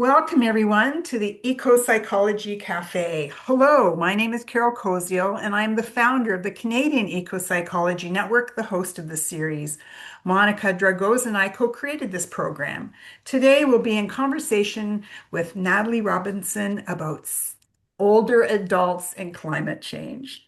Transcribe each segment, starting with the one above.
Welcome, everyone, to the Ecopsychology Café. Hello, my name is Carol Koziel, and I'm the founder of the Canadian Ecopsychology Network, the host of the series. Monica Dragoz and I co-created this program. Today, we'll be in conversation with Nathalie Robinson about older adults and climate change.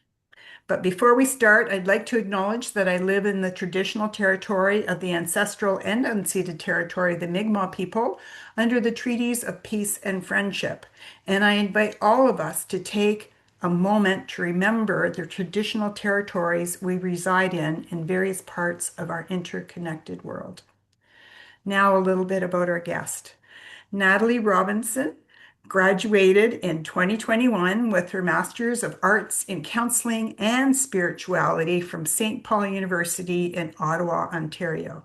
But before we start, I'd like to acknowledge that I live in the traditional territory of the ancestral and unceded territory of the Mi'kmaq people under the treaties of peace and friendship. And I invite all of us to take a moment to remember the traditional territories we reside in various parts of our interconnected world. Now, a little bit about our guest. Nathalie Robinson graduated in 2021 with her Master's of Arts in Counselling and Spirituality from St. Paul University in Ottawa, Ontario.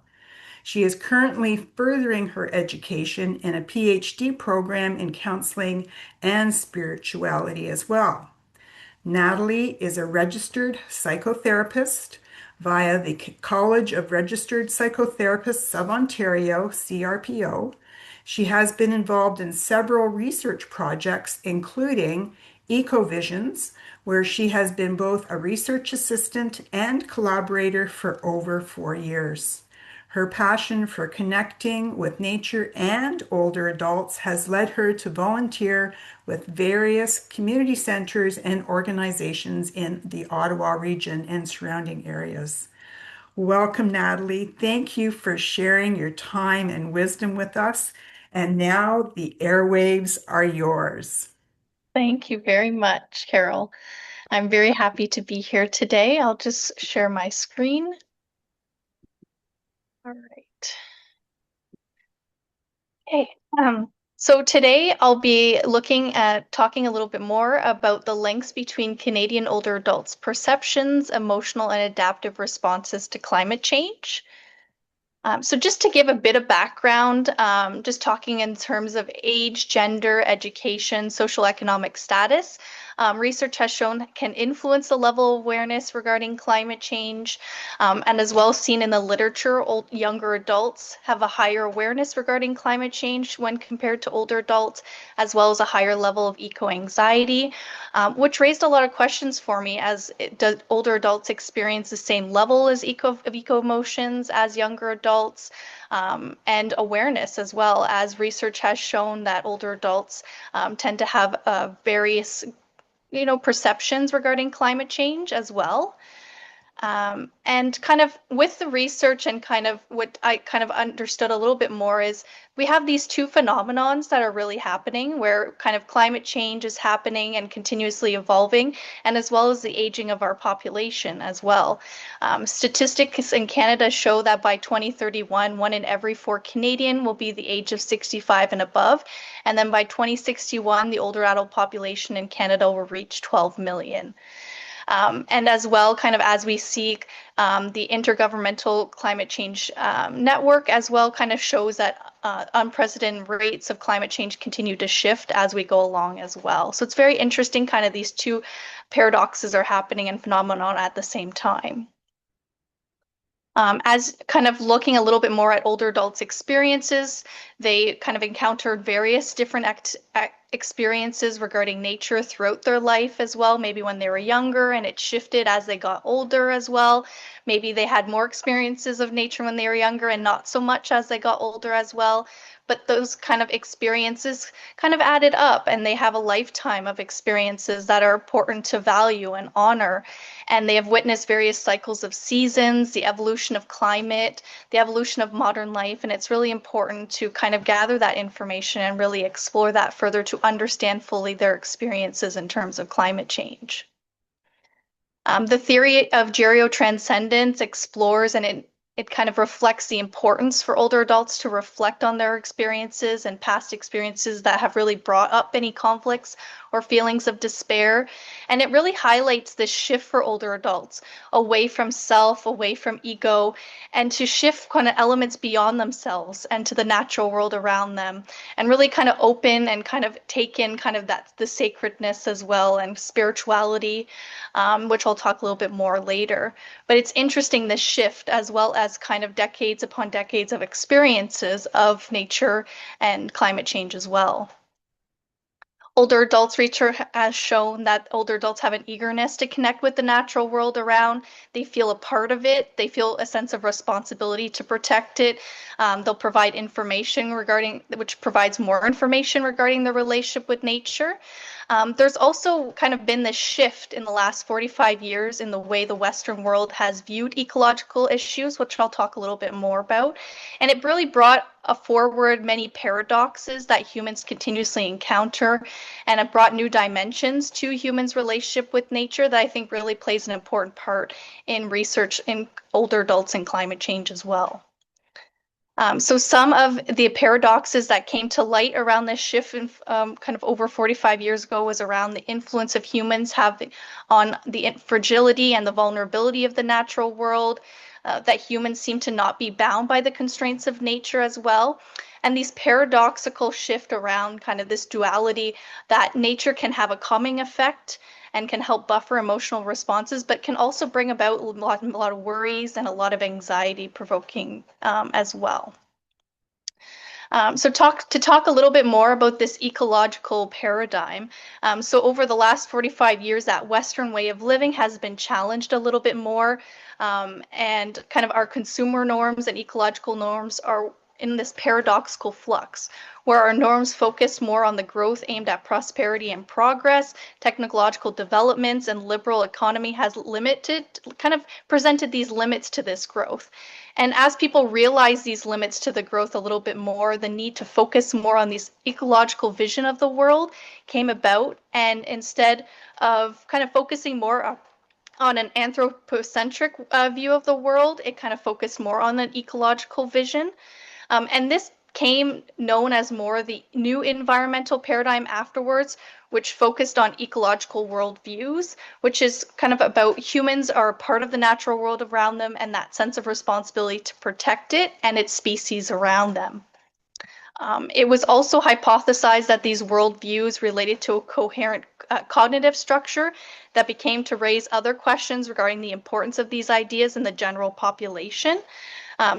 She is currently furthering her education in a Ph.D. program in counseling and spirituality as well. Nathalie is a registered psychotherapist via the College of Registered Psychotherapists of Ontario, CRPO. She has been involved in several research projects, including Ecovisions, where she has been both a research assistant and collaborator for over 4 years. Her passion for connecting with nature and older adults has led her to volunteer with various community centers and organizations in the Ottawa region and surrounding areas. Welcome, Nathalie. Thank you for sharing your time and wisdom with us. And now the airwaves are yours. Thank you very much, Carol. I'm very happy to be here today. I'll just share my screen. All right. Okay. So today I'll be looking at talking a little bit more about the links between Canadian older adults' perceptions, emotional, and adaptive responses to climate change. So just to give a bit of background, just talking in terms of age, gender, education, social economic status, research has shown can influence the level of awareness regarding climate change, and as well seen in the literature, younger adults have a higher awareness regarding climate change when compared to older adults, as well as a higher level of eco-anxiety, which raised a lot of questions for me as do older adults experience the same level as eco emotions as younger adults, and awareness as well, as research has shown that older adults tend to have various perceptions regarding climate change as well. And kind of with the research and kind of what I kind of understood a little bit more is we have these two phenomenons that are really happening where kind of climate change is happening and continuously evolving, and as well as the aging of our population as well. Statistics in Canada show that by 2031, 1 in every 4 Canadian will be the age of 65 and above. And then by 2061, the older adult population in Canada will reach 12 million. And as well, kind of as we seek the Intergovernmental Climate Change Network as well kind of shows that unprecedented rates of climate change continue to shift as we go along as well. So it's very interesting, kind of these two paradoxes are happening and phenomenon at the same time. As kind of looking a little bit more at older adults' experiences, they kind of encountered various different experiences regarding nature throughout their life as well. Maybe when they were younger and it shifted as they got older as well. Maybe they had more experiences of nature when they were younger and not so much as they got older as well. But those kind of experiences kind of added up, and they have a lifetime of experiences that are important to value and honor. And they have witnessed various cycles of seasons, the evolution of climate, the evolution of modern life. And it's really important to kind of gather that information and really explore that further to understand fully their experiences in terms of climate change. The theory of gerotranscendence explores and it kind of reflects the importance for older adults to reflect on their experiences and past experiences that have really brought up any conflicts or feelings of despair. And it really highlights this shift for older adults away from self, away from ego, and to shift kind of elements beyond themselves and to the natural world around them, and really kind of open and kind of take in kind of that the sacredness as well and spirituality, which I'll talk a little bit more later. But it's interesting, this shift, as well as has kind of decades upon decades of experiences of nature and climate change as well. Older adults research has shown that older adults have an eagerness to connect with the natural world around. They feel a part of it. They feel a sense of responsibility to protect it. They'll provide information regarding, which provides more information regarding the relationship with nature. There's also kind of been this shift in the last 45 years in the way the Western world has viewed ecological issues, which I'll talk a little bit more about. And it really brought forward many paradoxes that humans continuously encounter, and it brought new dimensions to humans' relationship with nature that I think really plays an important part in research in older adults and climate change as well. So some of the paradoxes that came to light around this shift kind of over 45 years ago was around the influence of humans having on the fragility and the vulnerability of the natural world, that humans seem to not be bound by the constraints of nature as well. And these paradoxical shift around kind of this duality that nature can have a calming effect and can help buffer emotional responses, but can also bring about a lot of worries and a lot of anxiety provoking as well. So to talk a little bit more about this ecological paradigm. So over the last 45 years, that Western way of living has been challenged a little bit more, and kind of our consumer norms and ecological norms are in this paradoxical flux, where our norms focus more on the growth aimed at prosperity and progress, technological developments, and liberal economy has kind of presented these limits to this growth. And as people realize these limits to the growth a little bit more, the need to focus more on this ecological vision of the world came about. And instead of kind of focusing more on an anthropocentric view of the world, it kind of focused more on an ecological vision. And this came known as more the new environmental paradigm afterwards, which focused on ecological worldviews, which is kind of about humans are a part of the natural world around them and that sense of responsibility to protect it and its species around them. It was also hypothesized that these worldviews related to a coherent cognitive structure that became to raise other questions regarding the importance of these ideas in the general population.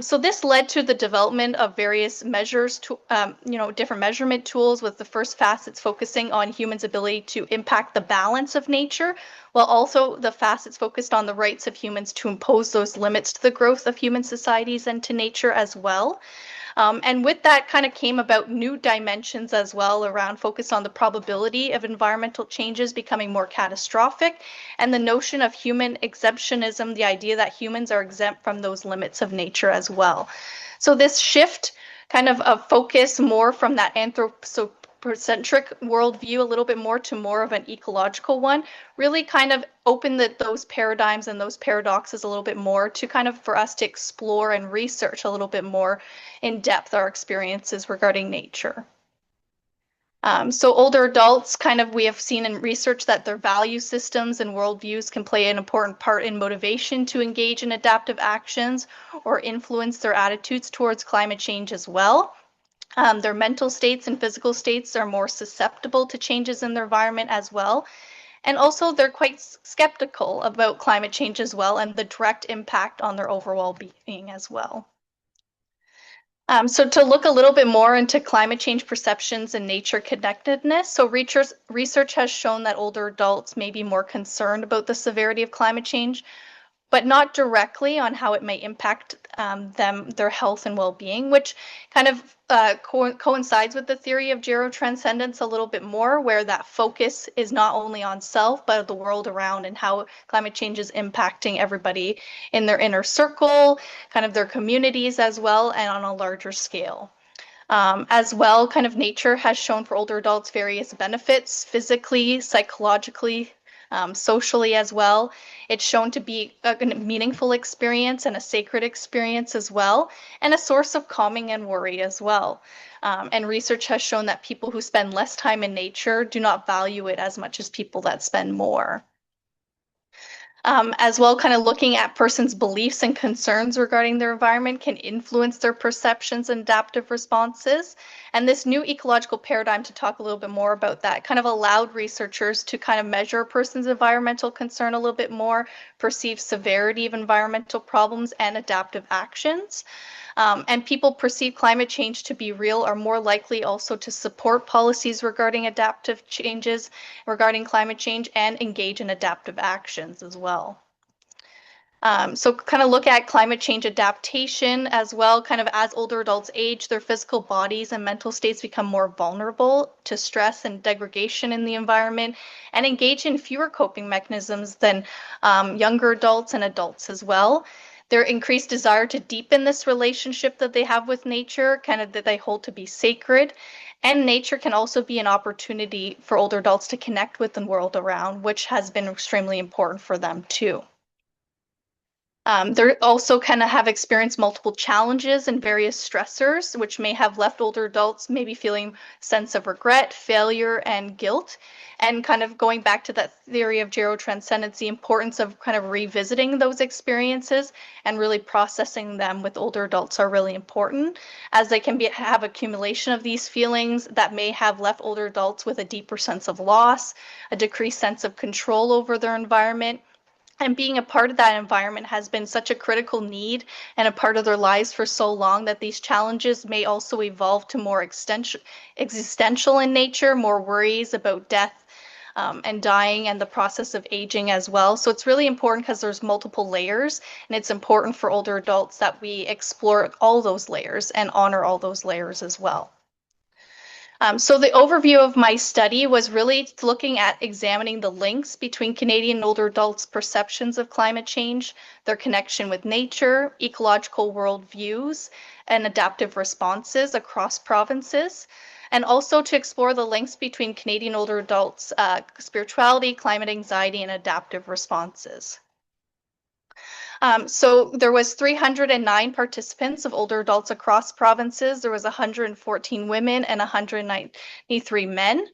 So this led to the development of various measures, different measurement tools, with the first facets focusing on humans' ability to impact the balance of nature, while also the facets focused on the rights of humans to impose those limits to the growth of human societies and to nature as well. And with that kind of came about new dimensions as well around focus on the probability of environmental changes becoming more catastrophic, and the notion of human exemptionism, the idea that humans are exempt from those limits of nature as well. So this shift kind of focus more from that anthropocentric worldview a little bit more to more of an ecological one really kind of opened those paradigms and those paradoxes a little bit more to kind of for us to explore and research a little bit more in depth our experiences regarding nature. So older adults, we have seen in research that their value systems and worldviews can play an important part in motivation to engage in adaptive actions or influence their attitudes towards climate change as well. Their mental states and physical states are more susceptible to changes in their environment as well. And also they're quite skeptical about climate change as well and the direct impact on their overall being as well. So to look a little bit more into climate change perceptions and nature connectedness, so research has shown that older adults may be more concerned about the severity of climate change, but not directly on how it may impact their health and well-being, which kind of coincides with the theory of gerotranscendence a little bit more, where that focus is not only on self, but the world around and how climate change is impacting everybody in their inner circle, kind of their communities as well, and on a larger scale. As well, kind of nature has shown for older adults various benefits, physically, psychologically, socially as well. It's shown to be a meaningful experience and a sacred experience as well, and a source of calming and worry as well. And research has shown that people who spend less time in nature do not value it as much as people that spend more. as well, kind of looking at persons' beliefs and concerns regarding their environment can influence their perceptions and adaptive responses. And this new ecological paradigm, to talk a little bit more about that, kind of allowed researchers to kind of measure a person's environmental concern a little bit more, perceive severity of environmental problems and adaptive actions. And people perceive climate change to be real are more likely also to support policies regarding adaptive changes, regarding climate change, and engage in adaptive actions as well. So kind of look at climate change adaptation as well, kind of as older adults age, their physical bodies and mental states become more vulnerable to stress and degradation in the environment and engage in fewer coping mechanisms than younger adults and adults as well. Their increased desire to deepen this relationship that they have with nature, kind of that they hold to be sacred. And nature can also be an opportunity for older adults to connect with the world around, which has been extremely important for them too. They also kind of have experienced multiple challenges and various stressors, which may have left older adults maybe feeling sense of regret, failure, and guilt. And kind of going back to that theory of gerotranscendence, the importance of kind of revisiting those experiences and really processing them with older adults are really important, as they can have accumulation of these feelings that may have left older adults with a deeper sense of loss, a decreased sense of control over their environment. And being a part of that environment has been such a critical need and a part of their lives for so long that these challenges may also evolve to more existential in nature, more worries about death and dying and the process of aging as well. So it's really important because there's multiple layers, and it's important for older adults that we explore all those layers and honor all those layers as well. So the overview of my study was really looking at examining the links between Canadian older adults' perceptions of climate change, their connection with nature, ecological worldviews, and adaptive responses across provinces, and also to explore the links between Canadian older adults' spirituality, climate anxiety, and adaptive responses. So there was 309 participants of older adults across provinces. There was 114 women and 193 men.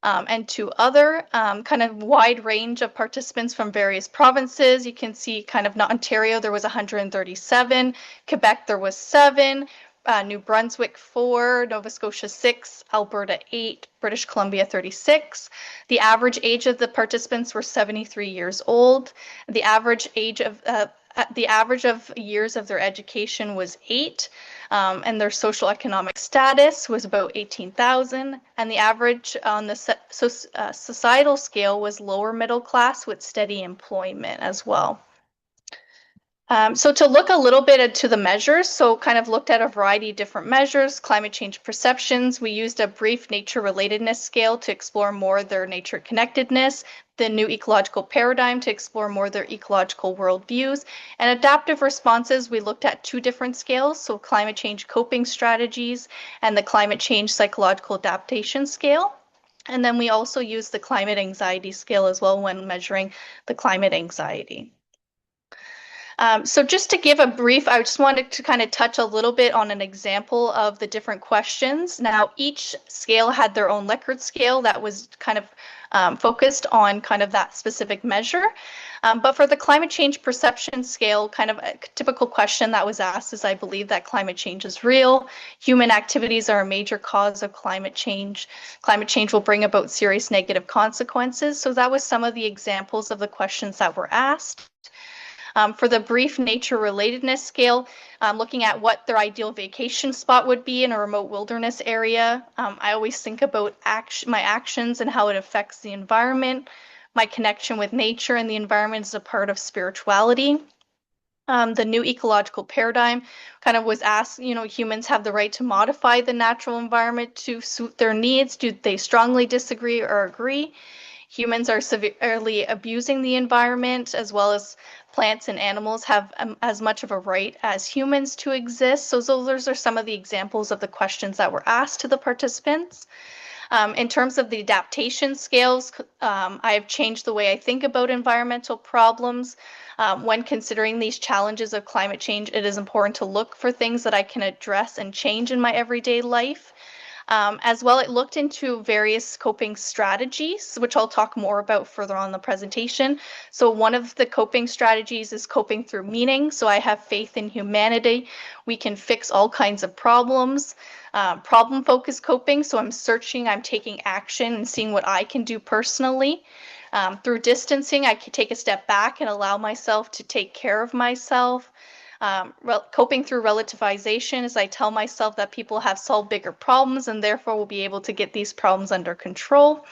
And two other kind of wide range of participants from various provinces. You can see kind of Ontario, there was 137. Quebec, there was 7. New Brunswick 4, Nova Scotia 6, Alberta 8, British Columbia 36. The average age of the participants were 73 years old. The average of years of their education was 8, and their social economic status was about 18,000, and the average on the societal scale was lower middle class with steady employment as well. So to look a little bit into the measures, so kind of looked at a variety of different measures, climate change perceptions. We used a brief nature relatedness scale to explore more their nature connectedness, the new ecological paradigm to explore more their ecological worldviews, and adaptive responses. We looked at 2 different scales, so climate change coping strategies and the climate change psychological adaptation scale. And then we also used the climate anxiety scale as well when measuring the climate anxiety. So just to give a brief, I just wanted to kind of touch a little bit on an example of the different questions. Now, each scale had their own Likert scale that was kind of focused on kind of that specific measure. But for the climate change perception scale, kind of a typical question that was asked is, I believe that climate change is real. Human activities are a major cause of climate change. Climate change will bring about serious negative consequences. So that was some of the examples of the questions that were asked. For the brief nature relatedness scale, looking at what their ideal vacation spot would be in a remote wilderness area. I always think about my actions and how it affects the environment. My connection with nature and the environment is a part of spirituality. The new ecological paradigm kind of was asked, humans have the right to modify the natural environment to suit their needs. Do they strongly disagree or agree? Humans are severely abusing the environment, as well as plants and animals have as much of a right as humans to exist. So those are some of the examples of the questions that were asked to the participants. In terms of the adaptation scales, I have changed the way I think about environmental problems. When considering these challenges of climate change, it is important to look for things that I can address and change in my everyday life. As well, it looked into various coping strategies, which I'll talk more about further on in the presentation. So one of the coping strategies is coping through meaning. So I have faith in humanity. We can fix all kinds of problems. Problem-focused coping. So I'm searching, I'm taking action and seeing what I can do personally. Through distancing, I can take a step back and allow myself to take care of myself. Coping through relativization is I tell myself that people have solved bigger problems and therefore will be able to get these problems under control.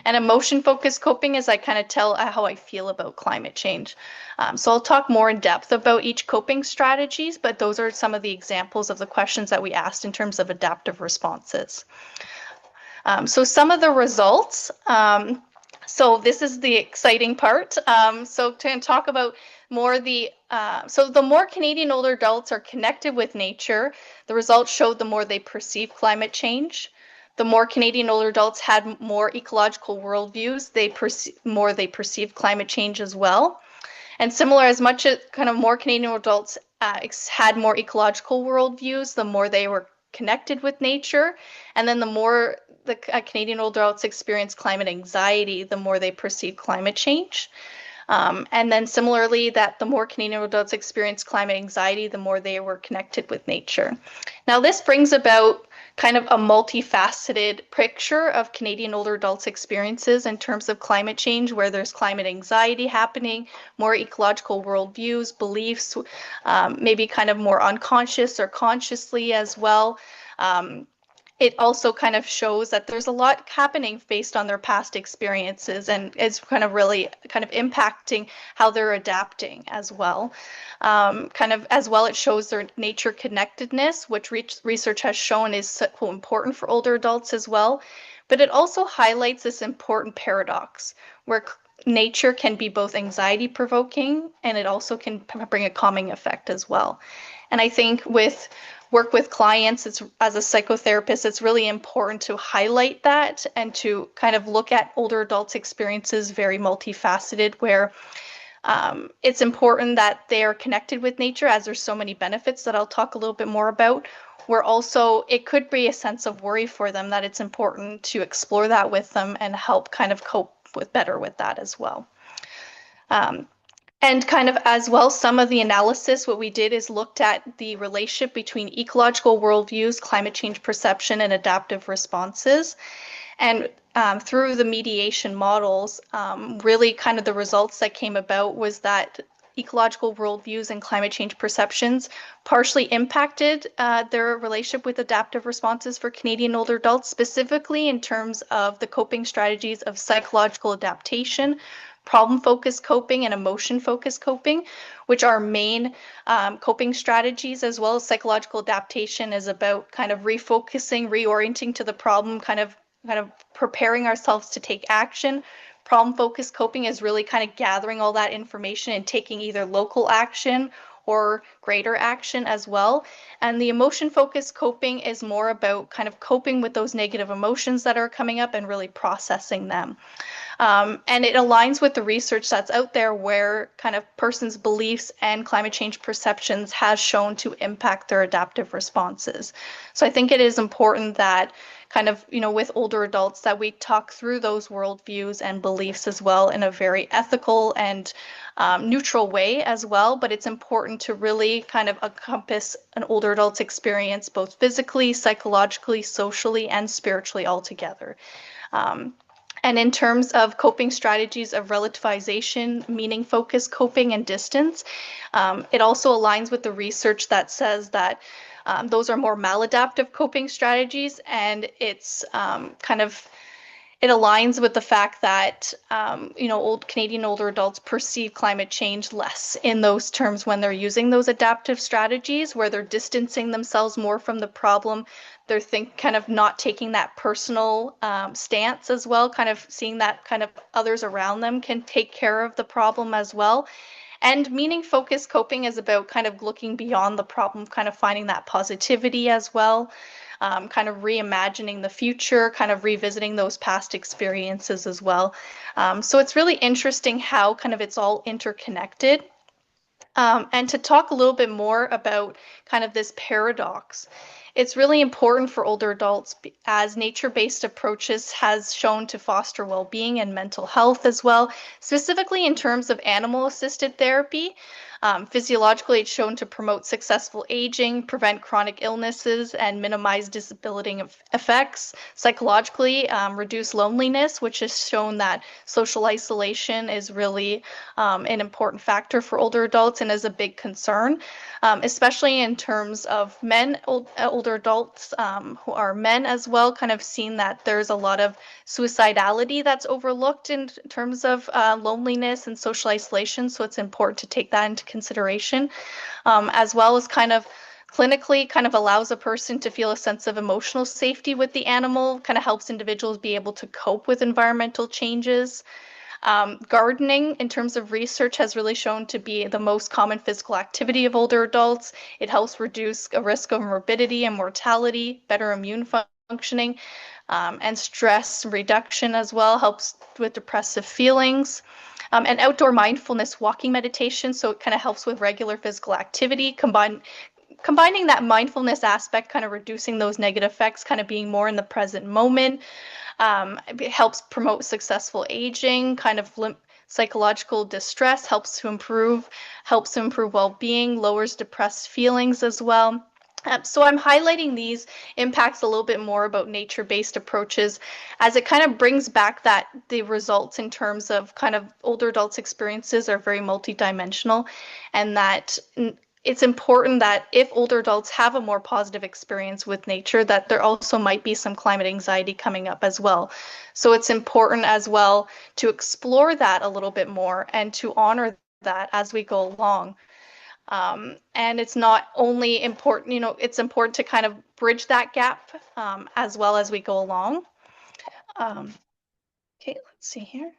And emotion-focused coping is I kind of tell how I feel about climate change. So I'll talk more in depth about each coping strategies, but those are some of the examples of the questions that we asked in terms of adaptive responses. So some of the results. So this is the exciting part. So to talk about more so the more Canadian older adults are connected with nature, the results showed the more they perceive climate change. The more Canadian older adults had more ecological worldviews, more they perceived climate change as well. And similar, as much as kind of more Canadian adults had more ecological worldviews, the more they were connected with nature. And then the more the Canadian older adults experience climate anxiety, the more they perceive climate change. And then similarly, that the more Canadian adults experience climate anxiety, the more they were connected with nature. Now, this brings about kind of a multifaceted picture of Canadian older adults' experiences in terms of climate change, where there's climate anxiety happening, more ecological worldviews, beliefs, maybe kind of more unconscious or consciously as well. It also kind of shows that there's a lot happening based on their past experiences and it's kind of really kind of impacting how they're adapting as well. Kind of as well, it shows their nature connectedness, which research has shown is so important for older adults as well. But it also highlights this important paradox where nature can be both anxiety provoking and it also can bring a calming effect as well. And I think with work with clients, as a psychotherapist, it's really important to highlight that and to kind of look at older adults' experiences very multifaceted, where it's important that they are connected with nature, as there's so many benefits that I'll talk a little bit more about, where also it could be a sense of worry for them, that it's important to explore that with them and help kind of cope better with that as well. And kind of as well, some of the analysis, what we did is looked at the relationship between ecological worldviews, climate change perception, and adaptive responses. And through the mediation models, really kind of the results that came about was that ecological worldviews and climate change perceptions partially impacted their relationship with adaptive responses for Canadian older adults, specifically in terms of the coping strategies of psychological adaptation, problem-focused coping, and emotion-focused coping, which are main coping strategies, as well as psychological adaptation is about kind of refocusing, reorienting to the problem, kind of preparing ourselves to take action. Problem-focused coping is really kind of gathering all that information and taking either local action or greater action as well. And the emotion-focused coping is more about kind of coping with those negative emotions that are coming up and really processing them. And it aligns with the research that's out there where kind of person's beliefs and climate change perceptions has shown to impact their adaptive responses. So I think it is important that kind of, with older adults that we talk through those worldviews and beliefs as well in a very ethical and neutral way as well. But it's important to really kind of encompass an older adult's experience, both physically, psychologically, socially, and spiritually all together. And in terms of coping strategies of relativization, meaning-focused coping, and distance, it also aligns with the research that says that those are more maladaptive coping strategies, and it's it aligns with the fact that old Canadian older adults perceive climate change less in those terms when they're using those adaptive strategies, where they're distancing themselves more from the problem. They're kind of not taking that personal stance as well, kind of seeing that kind of others around them can take care of the problem as well. And meaning-focused coping is about kind of looking beyond the problem, kind of finding that positivity as well, kind of reimagining the future, kind of revisiting those past experiences as well. So it's really interesting how kind of it's all interconnected. And to talk a little bit more about kind of this paradox, It's really important for older adults as nature-based approaches has shown to foster well-being and mental health as well, specifically in terms of animal-assisted therapy. Physiologically, it's shown to promote successful aging, prevent chronic illnesses, and minimize debilitating effects. Psychologically, reduce loneliness, which has shown that social isolation is really an important factor for older adults and is a big concern, especially in terms of older adults who are men as well, kind of seen that there's a lot of suicidality that's overlooked in terms of loneliness and social isolation. So it's important to take that into consideration, as well as kind of clinically kind of allows a person to feel a sense of emotional safety with the animal, kind of helps individuals be able to cope with environmental changes. Gardening, in terms of research, has really shown to be the most common physical activity of older adults. It helps reduce a risk of morbidity and mortality, better immune functioning, and stress reduction as well, helps with depressive feelings. And outdoor mindfulness walking meditation, so it kind of helps with regular physical activity, combining that mindfulness aspect, kind of reducing those negative effects, kind of being more in the present moment. It helps promote successful aging, kind of psychological distress, helps to improve well-being, lowers depressed feelings as well. So I'm highlighting these impacts a little bit more about nature-based approaches as it kind of brings back that the results in terms of kind of older adults' experiences are very multidimensional, and that it's important that if older adults have a more positive experience with nature, that there also might be some climate anxiety coming up as well. So it's important as well to explore that a little bit more and to honor that as we go along. And it's not only important, it's important to kind of bridge that gap as well as we go along. Okay, let's see here.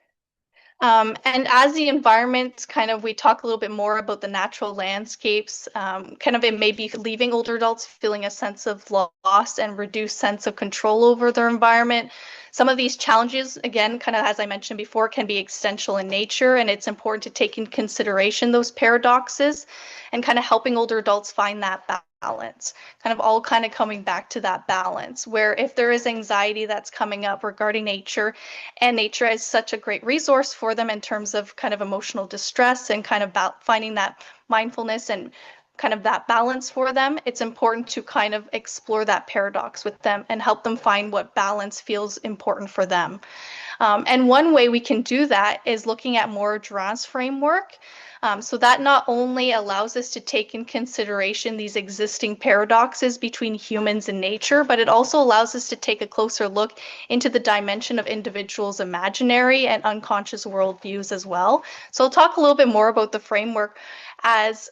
And as the environment kind of, we talk a little bit more about the natural landscapes, kind of it may be leaving older adults feeling a sense of loss and reduced sense of control over their environment. Some of these challenges, again, kind of as I mentioned before, can be existential in nature, and it's important to take into consideration those paradoxes and kind of helping older adults find that balance, kind of all kind of coming back to that balance where if there is anxiety that's coming up regarding nature, and nature is such a great resource for them in terms of kind of emotional distress and kind of finding that mindfulness and kind of that balance for them, it's important to kind of explore that paradox with them and help them find what balance feels important for them. And one way we can do that is looking at more Duran's framework. So that not only allows us to take in consideration these existing paradoxes between humans and nature, but it also allows us to take a closer look into the dimension of individuals' imaginary and unconscious worldviews as well. So I'll talk a little bit more about the framework as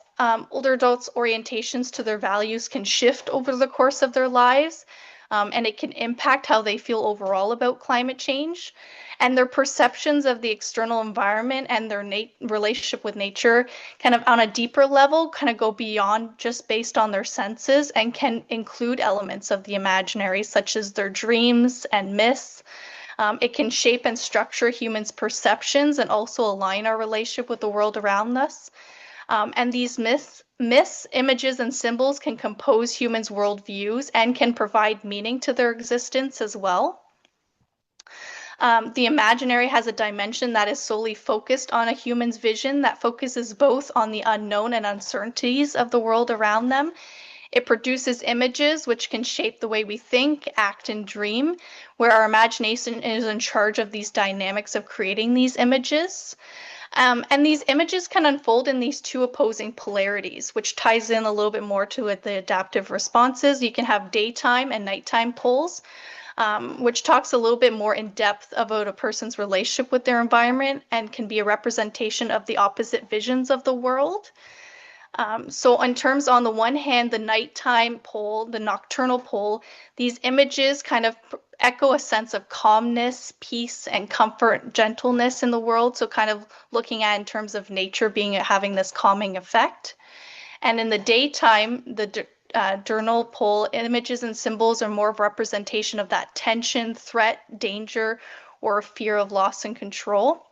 older adults' orientations to their values can shift over the course of their lives. And it can impact how they feel overall about climate change, and their perceptions of the external environment and their relationship with nature kind of on a deeper level kind of go beyond just based on their senses and can include elements of the imaginary such as their dreams and myths. It can shape and structure humans' perceptions and also align our relationship with the world around us. And these myths, images, and symbols can compose humans' worldviews and can provide meaning to their existence as well. The imaginary has a dimension that is solely focused on a human's vision that focuses both on the unknown and uncertainties of the world around them. It produces images which can shape the way we think, act, and dream, where our imagination is in charge of these dynamics of creating these images. And these images can unfold in these two opposing polarities, which ties in a little bit more to the adaptive responses. You can have daytime and nighttime poles, which talks a little bit more in depth about a person's relationship with their environment and can be a representation of the opposite visions of the world. So in terms, on the one hand, the nighttime pole, the nocturnal pole, these images kind of echo a sense of calmness, peace, and comfort, gentleness in the world. So kind of looking at in terms of nature having this calming effect. And in the daytime, the diurnal pole images and symbols are more of a representation of that tension, threat, danger, or fear of loss and control.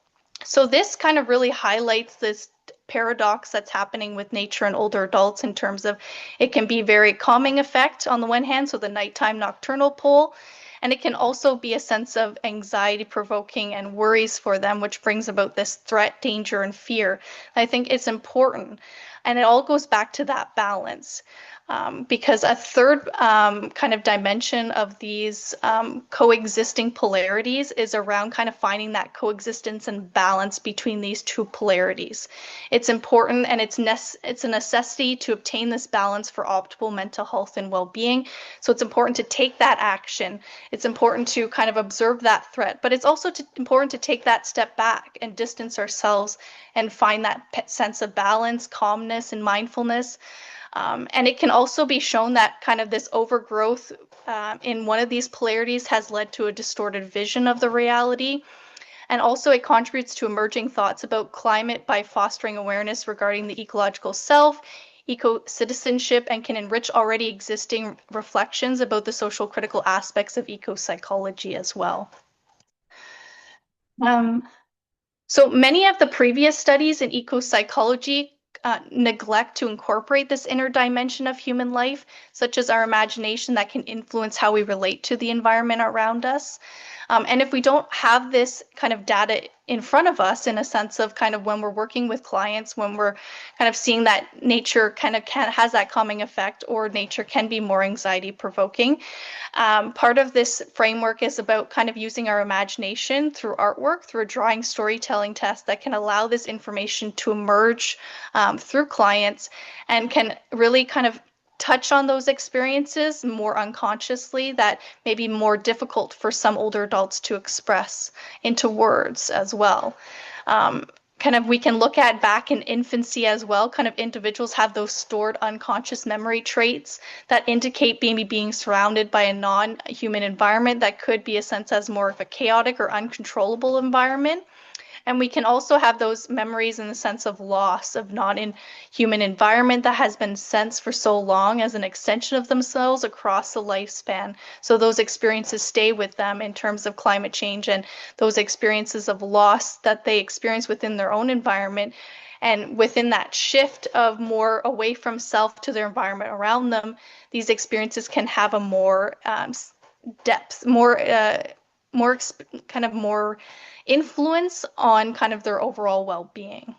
So this kind of really highlights this paradox that's happening with nature and older adults in terms of it can be very calming effect on the one hand, so the nighttime nocturnal pole, and it can also be a sense of anxiety provoking and worries for them, which brings about this threat, danger, and fear. I think it's important. And it all goes back to that balance. Because a third kind of dimension of these coexisting polarities is around kind of finding that coexistence and balance between these two polarities. It's important and it's a necessity to obtain this balance for optimal mental health and well-being. So it's important to take that action. It's important to kind of observe that threat, but it's also important to take that step back and distance ourselves and find that sense of balance, calmness, and mindfulness. And it can also be shown that kind of this overgrowth in one of these polarities has led to a distorted vision of the reality. And also it contributes to emerging thoughts about climate by fostering awareness regarding the ecological self, eco-citizenship, and can enrich already existing reflections about the social critical aspects of eco-psychology as well. So many of the previous studies in eco-psychology neglect to incorporate this inner dimension of human life, such as our imagination that can influence how we relate to the environment around us. And if we don't have this kind of data in front of us, in a sense of kind of when we're working with clients, when we're kind of seeing that nature kind of has that calming effect, or nature can be more anxiety provoking. Part of this framework is about kind of using our imagination through artwork, through a drawing storytelling test that can allow this information to emerge through clients and can really kind of touch on those experiences more unconsciously that may be more difficult for some older adults to express into words as well. Kind of we can look at back in infancy as well, kind of individuals have those stored unconscious memory traits that indicate maybe being surrounded by a non-human environment that could be a sense as more of a chaotic or uncontrollable environment. And we can also have those memories in the sense of loss of not in human environment that has been sensed for so long as an extension of themselves across the lifespan. So those experiences stay with them in terms of climate change and those experiences of loss that they experience within their own environment. And within that shift of more away from self to their environment around them, these experiences can have a more depth, more kind of more influence on kind of their overall well-being.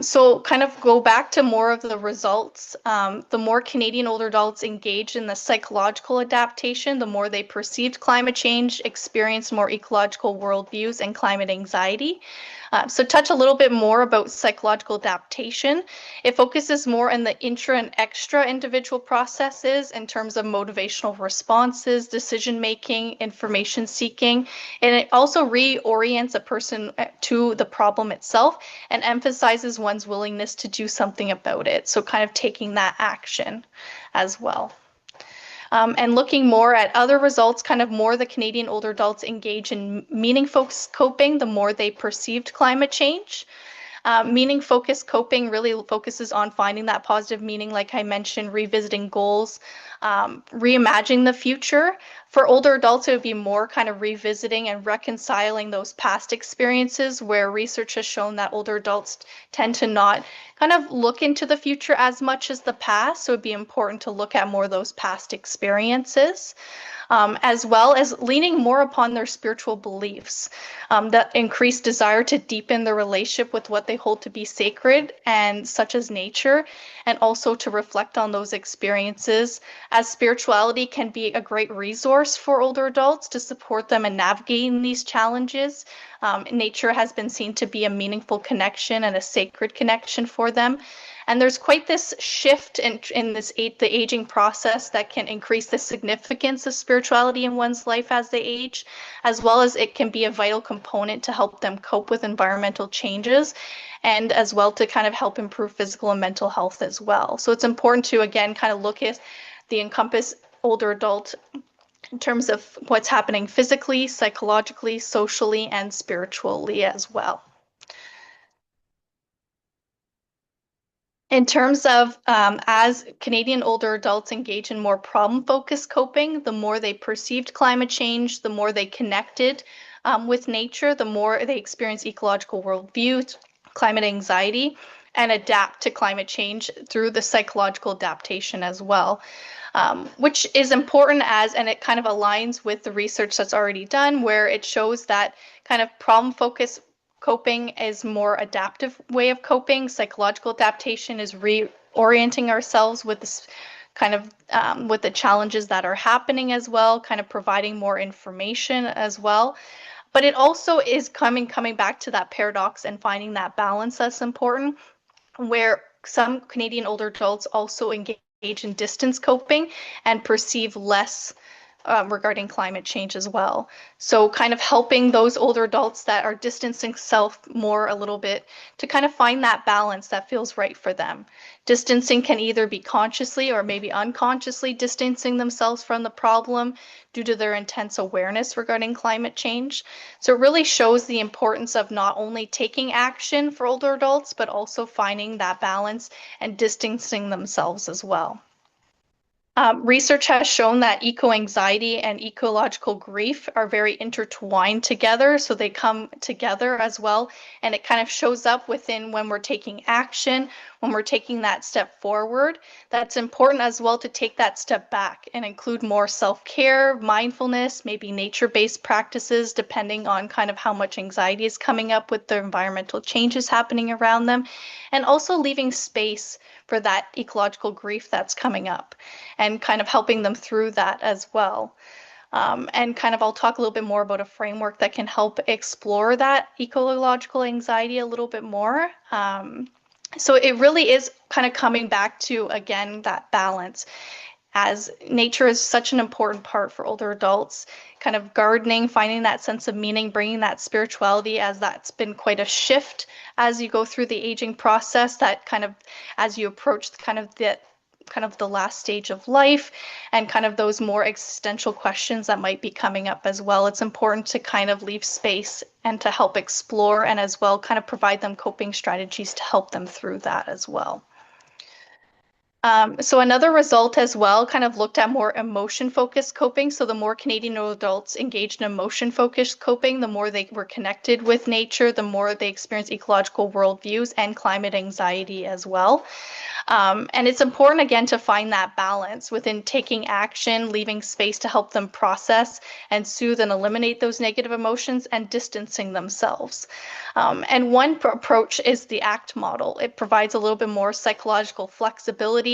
So kind of go back to more of the results. The more Canadian older adults engaged in the psychological adaptation, the more they perceived climate change, experienced more ecological worldviews and climate anxiety. So touch a little bit more about psychological adaptation. It focuses more on the intra and extra individual processes in terms of motivational responses, decision making, information seeking, and it also reorients a person to the problem itself and emphasizes one's willingness to do something about it. So kind of taking that action as well. And looking more at other results, kind of more the Canadian older adults engage in meaning-focused coping, the more they perceived climate change. Meaning-focused coping really focuses on finding that positive meaning, like I mentioned, revisiting goals, reimagining the future. For older adults, it would be more kind of revisiting and reconciling those past experiences, where research has shown that older adults tend to not kind of look into the future as much as the past. So it'd be important to look at more of those past experiences. As well as leaning more upon their spiritual beliefs, that increased desire to deepen their relationship with what they hold to be sacred and such as nature, and also to reflect on those experiences, as spirituality can be a great resource for older adults to support them in navigating these challenges. Nature has been seen to be a meaningful connection and a sacred connection for them. And there's quite this shift in the aging process that can increase the significance of spirituality in one's life as they age, as well as it can be a vital component to help them cope with environmental changes, and as well to kind of help improve physical and mental health as well. So it's important to, again, kind of look at the encompass older adult in terms of what's happening physically, psychologically, socially, and spiritually as well. In terms of as Canadian older adults engage in more problem-focused coping, the more they perceived climate change, the more they connected with nature, the more they experience ecological worldview, climate anxiety, and adapt to climate change through the psychological adaptation as well, which is important and it kind of aligns with the research that's already done, where it shows that kind of problem-focused coping is more adaptive way of coping. Psychological adaptation is reorienting ourselves with this kind of with the challenges that are happening as well, kind of providing more information as well. But it also is coming back to that paradox and finding that balance that's important, where some Canadian older adults also engage in distance coping and perceive less regarding climate change as well. So kind of helping those older adults that are distancing self more a little bit to kind of find that balance that feels right for them. Distancing can either be consciously or maybe unconsciously distancing themselves from the problem due to their intense awareness regarding climate change. So it really shows the importance of not only taking action for older adults, but also finding that balance and distancing themselves as well. Research has shown that eco-anxiety and ecological grief are very intertwined together, so they come together as well, and it kind of shows up within when we're taking action, when we're taking that step forward. That's important as well to take that step back and include more self-care, mindfulness, maybe nature-based practices, depending on kind of how much anxiety is coming up with the environmental changes happening around them, and also leaving space for that ecological grief that's coming up and kind of helping them through that as well. And kind of I'll talk a little bit more about a framework that can help explore that ecological anxiety a little bit more. So it really is kind of coming back to, again, that balance, as nature is such an important part for older adults, kind of gardening, finding that sense of meaning, bringing that spirituality, as that's been quite a shift as you go through the aging process, that kind of as you approach kind of the last stage of life and kind of those more existential questions that might be coming up as well. It's important to kind of leave space and to help explore, and as well kind of provide them coping strategies to help them through that as well. So another result as well kind of looked at more emotion-focused coping. So the more Canadian adults engaged in emotion-focused coping, the more they were connected with nature, the more they experienced ecological worldviews and climate anxiety as well. And it's important, again, to find that balance within taking action, leaving space to help them process and soothe and eliminate those negative emotions, and distancing themselves. And one approach is the ACT model. It provides a little bit more psychological flexibility,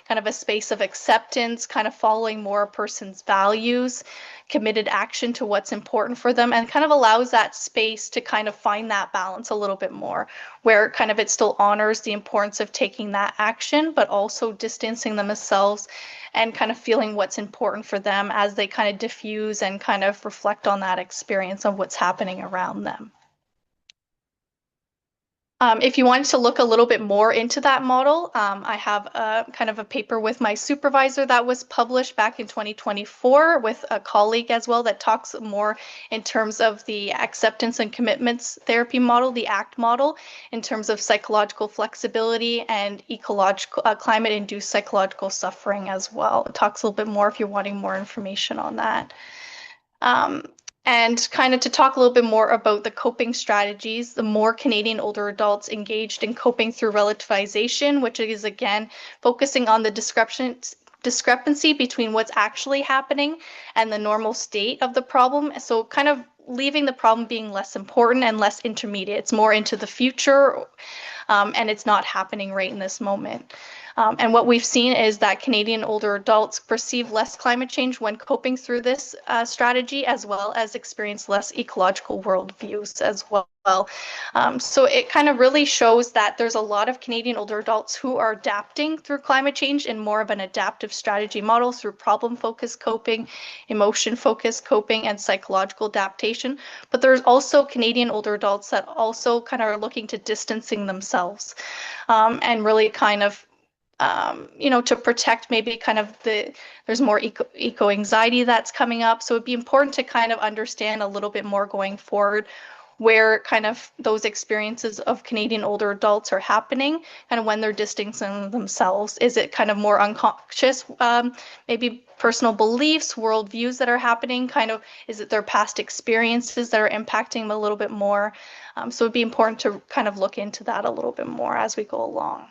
kind of a space of acceptance, kind of following more a person's values, committed action to what's important for them, and kind of allows that space to kind of find that balance a little bit more, where kind of it still honors the importance of taking that action, but also distancing themselves and kind of feeling what's important for them as they kind of diffuse and kind of reflect on that experience of what's happening around them. If you wanted to look a little bit more into that model, I have kind of a paper with my supervisor that was published back in 2024 with a colleague as well that talks more in terms of the acceptance and commitments therapy model, the ACT model, in terms of psychological flexibility and ecological climate-induced psychological suffering as well. It talks a little bit more if you're wanting more information on that. And kind of to talk a little bit more about the coping strategies, the more Canadian older adults engaged in coping through relativization, which is, again, focusing on the discrepancy between what's actually happening and the normal state of the problem. So kind of leaving the problem being less important and less intermediate. It's more into the future, and it's not happening right in this moment. And what we've seen is that Canadian older adults perceive less climate change when coping through this strategy, as well as experience less ecological worldviews as well. So it kind of really shows that there's a lot of Canadian older adults who are adapting through climate change in more of an adaptive strategy model through problem-focused coping, emotion-focused coping, and psychological adaptation. But there's also Canadian older adults that also kind of are looking to distancing themselves and really kind of to protect maybe kind of there's more eco anxiety that's coming up. So it'd be important to kind of understand a little bit more going forward where kind of those experiences of Canadian older adults are happening, kind of when they're distancing themselves. Is it kind of more unconscious, maybe personal beliefs, worldviews that are happening? Kind of, is it their past experiences that are impacting them a little bit more? So it'd be important to kind of look into that a little bit more as we go along.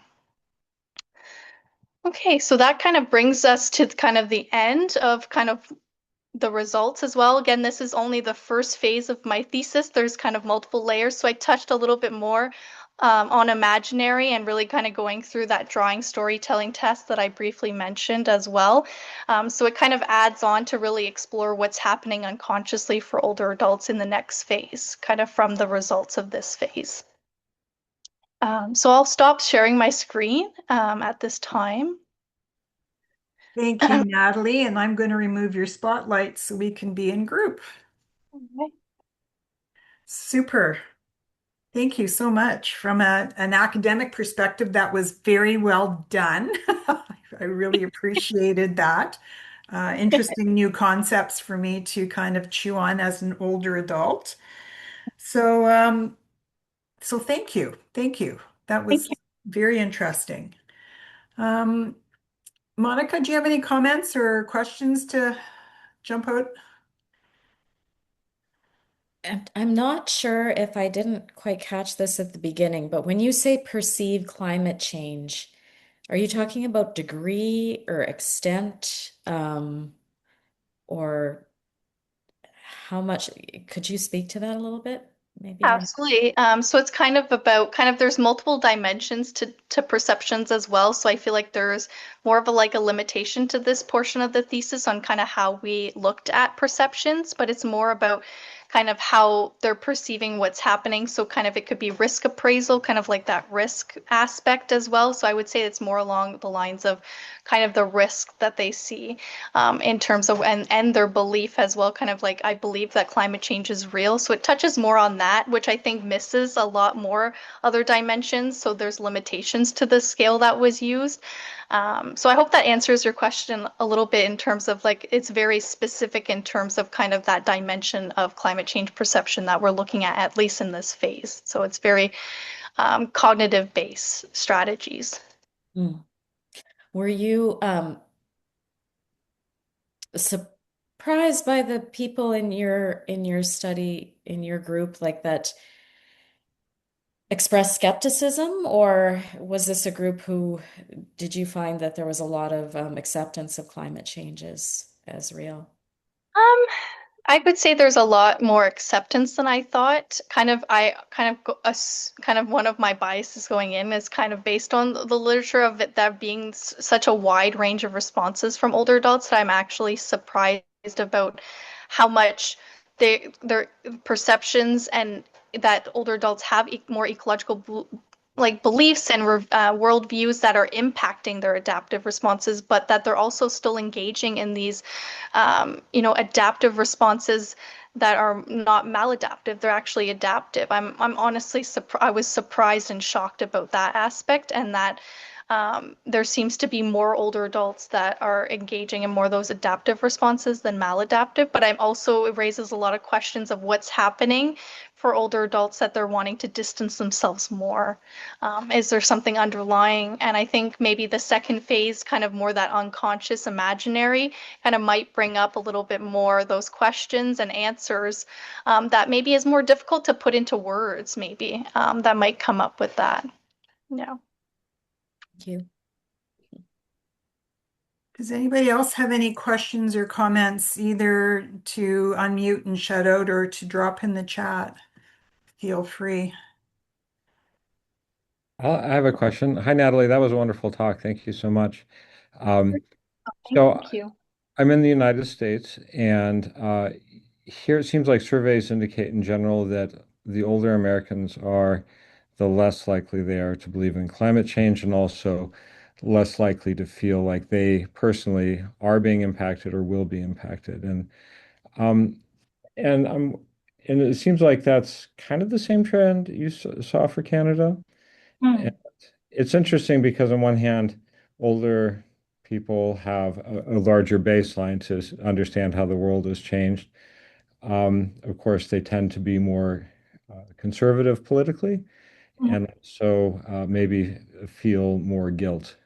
Okay, so that kind of brings us to kind of the end of kind of the results as well. Again, this is only the first phase of my thesis. There's kind of multiple layers. So I touched a little bit more on imaginary and really kind of going through that drawing storytelling test that I briefly mentioned as well. So it kind of adds on to really explore what's happening unconsciously for older adults in the next phase, kind of from the results of this phase. So I'll stop sharing my screen at this time. Thank you, Natalie. And I'm going to remove your spotlight so we can be in group. Super. Thank you so much. From an academic perspective, that was very well done. I really appreciated that. Interesting new concepts for me to kind of chew on as an older adult. So, so thank you. Thank you. That Thank was very interesting. Um, Monica, do you have any comments or questions to jump out? And I'm not sure if I didn't quite catch this at the beginning, but when you say perceived climate change, are you talking about degree or extent, or how much? Could you speak to that a little bit? Maybe more. Absolutely. So it's kind of about kind of there's multiple dimensions to perceptions as well. So I feel like there's more of a like a limitation to this portion of the thesis on kind of how we looked at perceptions, but it's more about kind of how they're perceiving what's happening. So kind of it could be risk appraisal, kind of like that risk aspect as well. So I would say it's more along the lines of kind of the risk that they see in terms of and their belief as well, kind of like I believe that climate change is real. So it touches more on that, which I think misses a lot more other dimensions. So there's limitations to the scale that was used. So I hope that answers your question a little bit in terms of like it's very specific in terms of kind of that dimension of climate change perception that we're looking at least in this phase. So it's very cognitive based strategies. Hmm. Were you surprised by the people in your study, in your group, like that express skepticism, or was this a group who did you find that there was a lot of acceptance of climate changes as real? Um, I would say there's a lot more acceptance than I thought. I kind of kind of one of my biases going in is kind of based on the literature of it that being such a wide range of responses from older adults that I'm actually surprised about how much their perceptions and that older adults have more ecological like beliefs and worldviews that are impacting their adaptive responses, but that they're also still engaging in these, adaptive responses that are not maladaptive. They're actually adaptive. I'm honestly I was surprised and shocked about that aspect, and that there seems to be more older adults that are engaging in more of those adaptive responses than maladaptive. But I'm also, it raises a lot of questions of what's happening for older adults that they're wanting to distance themselves more. Is there something underlying? And I think maybe the second phase, kind of more that unconscious imaginary, kind of might bring up a little bit more those questions and answers that maybe is more difficult to put into words, maybe that might come up with that. Yeah. Thank you. Does anybody else have any questions or comments, either to unmute and shut out or to drop in the chat? Feel free. I have a question. Hi, Natalie. That was a wonderful talk. Thank you so much. Um, so Thank you. I'm in the United States, and here it seems like surveys indicate in general that the older Americans are the less likely they are to believe in climate change and also less likely to feel like they personally are being impacted or will be impacted. Um, and I'm and it seems like that's kind of the same trend you saw for Canada. Mm. It's interesting because on one hand, older people have a larger baseline to understand how the world has changed. Of course, they tend to be more conservative politically, Mhm. and so maybe feel more guilt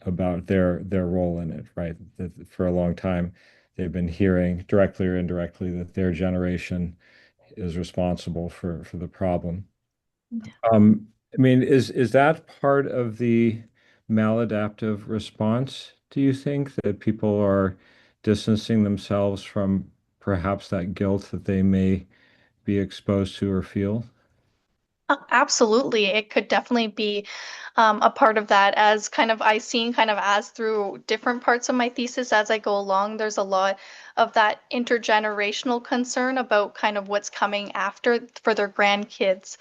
about their role in it, right? That for a long time they've been hearing directly or indirectly that their generation is responsible for the problem. I mean, is that part of the maladaptive response, do you think, that people are distancing themselves from perhaps that guilt that they may be exposed to or feel? Absolutely. It could definitely be a part of that as kind of I seen kind of as through different parts of my thesis as I go along. There's a lot of that intergenerational concern about kind of what's coming after for their grandkids,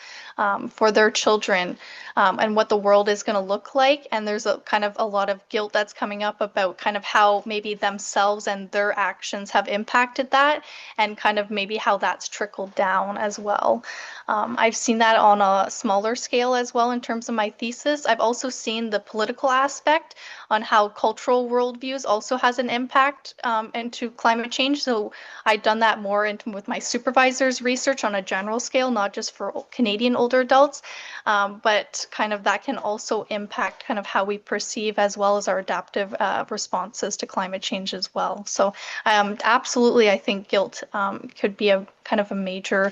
for their children, and what the world is going to look like. And there's a kind of a lot of guilt that's coming up about kind of how maybe themselves and their actions have impacted that, and kind of maybe how that's trickled down as well. I've seen that on a smaller scale as well in terms of my thesis. I've also seen the political aspect on how cultural worldviews also has an impact into climate change. So I've done that more with my supervisor's research on a general scale, not just for Canadian older adults, but kind of that can also impact kind of how we perceive as well as our adaptive responses to climate change as well. So absolutely, I think guilt could be a kind of a major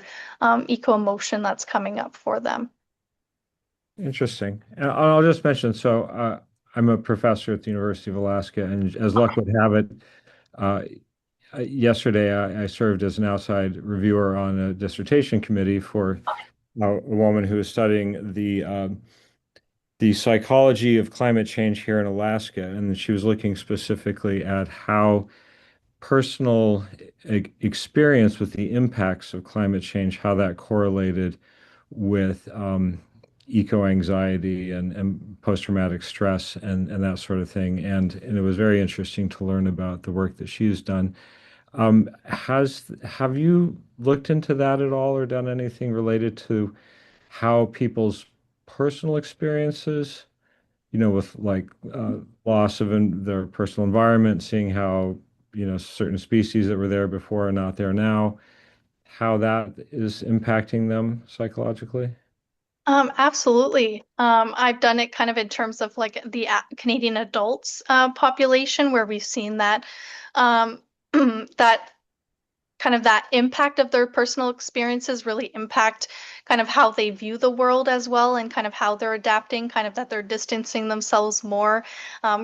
eco emotion that's coming up for them. Interesting. And I'll just mention, so I'm a professor at the University of Alaska, and as luck would have it, uh, yesterday I served as an outside reviewer on a dissertation committee for a woman who is studying the psychology of climate change here in Alaska, and she was looking specifically at how personal experience with the impacts of climate change, how that correlated with eco-anxiety and post-traumatic stress and that sort of thing. And it was very interesting to learn about the work that she's done. Have you looked into that at all or done anything related to how people's personal experiences, with like loss of their personal environment, seeing how, certain species that were there before are not there now, how that is impacting them psychologically? Absolutely. I've done it kind of in terms of like the Canadian adults population where we've seen that that kind of that impact of their personal experiences really impact kind of how they view the world as well, and kind of how they're adapting, kind of that they're distancing themselves more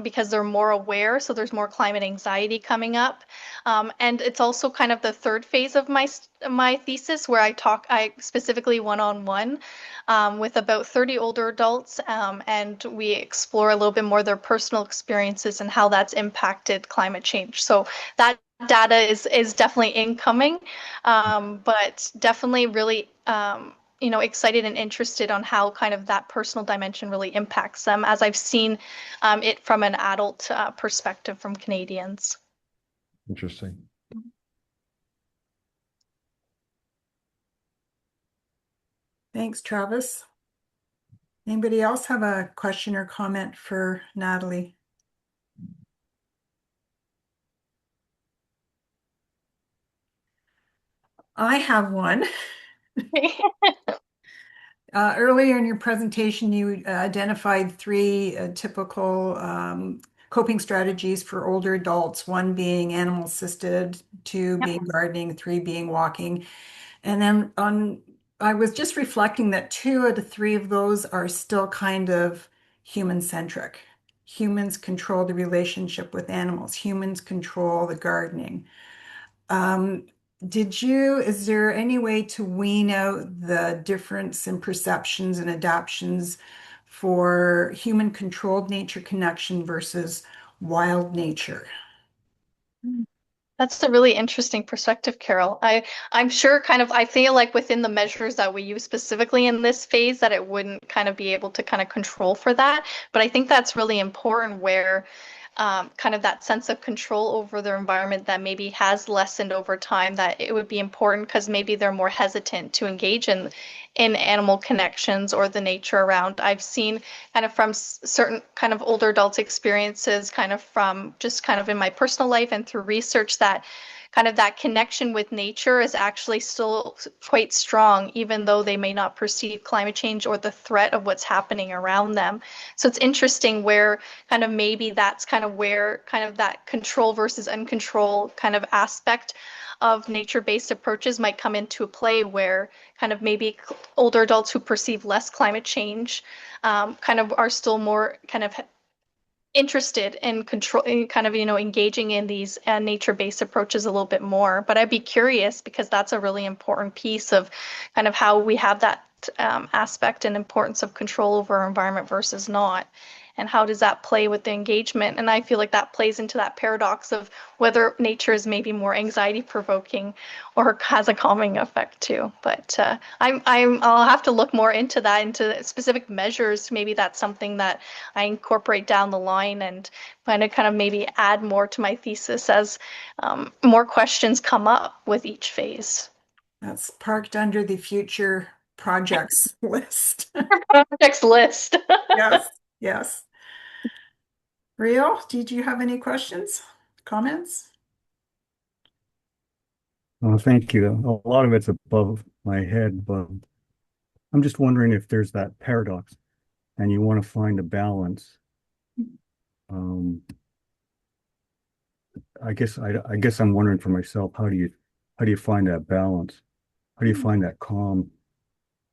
because they're more aware. So there's more climate anxiety coming up. And it's also kind of the third phase of my thesis where I specifically one-on-one with about 30 older adults, and we explore a little bit more their personal experiences and how that's impacted climate change. So that data is definitely incoming, but definitely really excited and interested on how kind of that personal dimension really impacts them, as I've seen it from an adult perspective from Canadians. Interesting. Thanks, Travis. Anybody else have a question or comment for Nathalie? I have one. Earlier in your presentation, you identified three typical coping strategies for older adults, one being animal assisted, two Yep. being gardening, three being walking. And then I was just reflecting that two out of three of those are still kind of human centric. Humans control the relationship with animals, humans control the gardening. Um, is there any way to wean out the difference in perceptions and adaptions for human controlled nature connection versus wild nature? That's a really interesting perspective, Carol. I'm sure kind of I feel like within the measures that we use specifically in this phase that it wouldn't kind of be able to kind of control for that. But I think that's really important where kind of that sense of control over their environment that maybe has lessened over time, that it would be important because maybe they're more hesitant to engage in animal connections or the nature around. I've seen kind of from certain kind of older adults experiences, kind of from just kind of in my personal life and through research, that kind of that connection with nature is actually still quite strong, even though they may not perceive climate change or the threat of what's happening around them. So it's interesting where kind of maybe that's kind of where kind of that control versus uncontrol kind of aspect of nature-based approaches might come into play, where kind of maybe older adults who perceive less climate change kind of are still more kind of interested in control, in kind of, engaging in these nature-based approaches a little bit more. But I'd be curious because that's a really important piece of kind of how we have that aspect and importance of control over our environment versus not. And how does that play with the engagement? And I feel like that plays into that paradox of whether nature is maybe more anxiety provoking or has a calming effect too. But I'll have to look more into that, into specific measures. Maybe that's something that I incorporate down the line and kind of maybe add more to my thesis as more questions come up with each phase. That's parked under the future projects list. Next list. Yes, yes. Rio, did you have any questions, comments? Oh, thank you. A lot of it's above my head, but I'm just wondering if there's that paradox and you want to find a balance. Um, I guess I'm wondering for myself, how do you find that balance? How do you find that calm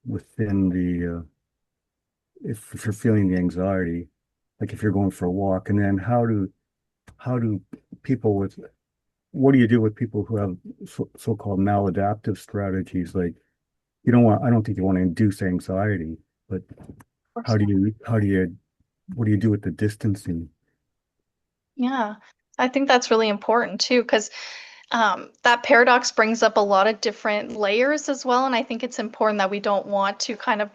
within if you're feeling the anxiety, like if you're going for a walk, and then how do people with what do you do with people who have so-called maladaptive strategies? Like I don't think you want to induce anxiety, but what do you do with the distancing? Yeah, I think that's really important too, because that paradox brings up a lot of different layers as well. And I think it's important that we don't want to kind of